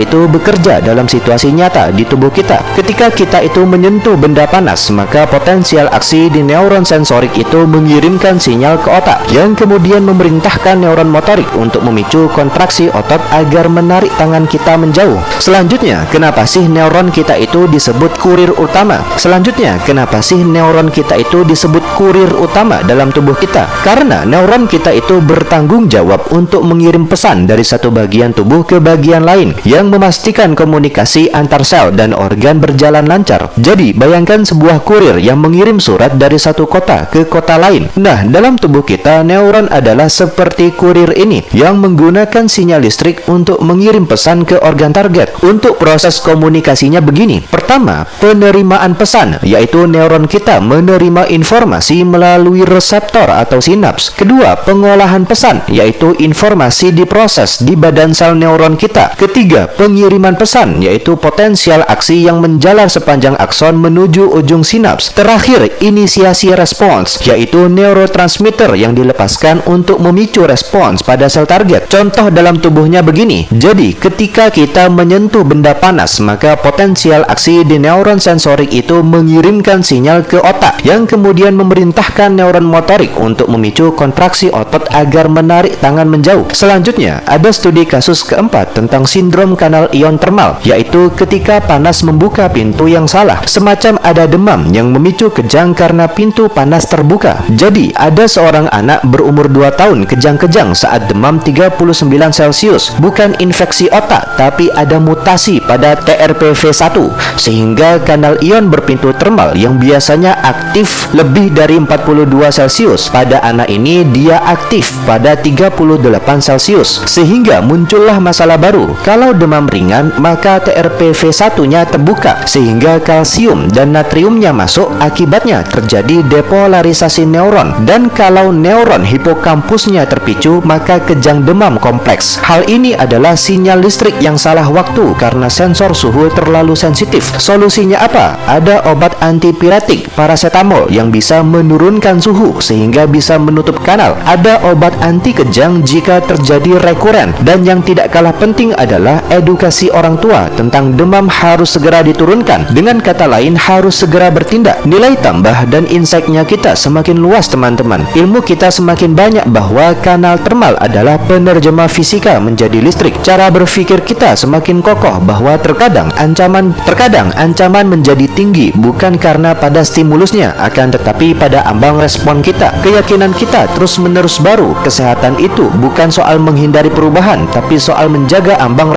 itu bekerja dalam situasi nyata di tubuh kita. Ketika kita itu menyentuh benda panas, maka potensial aksi di neuron sensorik itu mengirimkan sinyal ke otak, yang kemudian memerintahkan neuron motorik untuk memicu kontraksi otot agar menarik tangan kita menjauh. Selanjutnya, kenapa sih neuron kita itu disebut kurir utama? Selanjutnya, kenapa sih neuron kita itu disebut kurir utama dalam tubuh kita? Karena neuron kita itu bertanggung jawab untuk mengirim pesan dari satu bagian tubuh ke bagian lain, yang memastikan komunikasi antar sel dan organ berjalan lancar. Jadi, bayangkan sebuah kurir yang mengirim surat dari satu kota ke kota lain. Nah, dalam tubuh kita, neuron adalah seperti kurir ini yang menggunakan sinyal listrik untuk mengirim pesan ke organ target. Untuk proses komunikasinya begini. Pertama, penerimaan pesan, yaitu neuron kita menerima informasi melalui reseptor atau sinaps. Kedua, pengolahan pesan, yaitu informasi diproses di badan sel neuron kita. Ketiga, pengiriman pesan, yaitu potensial aksi yang menjalar sepanjang akson menuju ujung sinaps. Terakhir, inisiasi respons, yaitu neurotransmitter yang dilepaskan untuk memicu respons pada sel target. Contoh dalam tubuhnya begini. Jadi, ketika kita menyentuh benda panas, maka potensial aksi di neuron sensorik itu mengirimkan sinyal ke otak, yang kemudian memerintahkan neuron motorik untuk memicu kontraksi otot agar menarik tangan menjauh. Selanjutnya, ada studi kasus keempat tentang sindrom kanal ion termal, yaitu ketika panas membuka pintu yang salah. Semacam ada demam yang memicu kejang karena pintu panas terbuka. Jadi, ada seorang anak berumur 2 tahun kejang-kejang saat demam 39 Celcius. Bukan infeksi otak, tapi ada mutasi pada TRPV1, sehingga kanal ion berpintu termal yang biasanya aktif lebih dari 42 Celcius. Pada anak ini, dia aktif pada 38 Celcius, sehingga muncullah masalah baru. Kalau demam ringan, maka TRPV1-nya terbuka, sehingga kalsium dan natriumnya masuk, akibatnya terjadi depolarisasi neuron. Dan kalau neuron hipokampusnya terpicu, maka kejang demam kompleks. Hal ini adalah sinyal listrik yang salah waktu karena sensor suhu terlalu sensitif. Solusinya apa? Ada obat antipiretik, paracetamol, yang bisa menurunkan suhu sehingga bisa menutup kanal. Ada obat anti kejang jika terjadi rekuren. Dan yang tidak kalah penting adalah edukasi orang tua tentang demam harus segera diturunkan. Dengan kata lain, harus segera bertindak. Nilai tambah dan insight-nya kita semakin luas, teman-teman. Ilmu kita semakin banyak bahwa kanal termal adalah penerjemah fisika menjadi listrik. Cara berpikir kita semakin kokoh bahwa terkadang ancaman menjadi tinggi bukan karena pada stimulusnya, akan tetapi pada ambang respon kita. Keyakinan kita terus-menerus baru. Kesehatan itu bukan soal menghindari perubahan, tapi soal menjaga ambang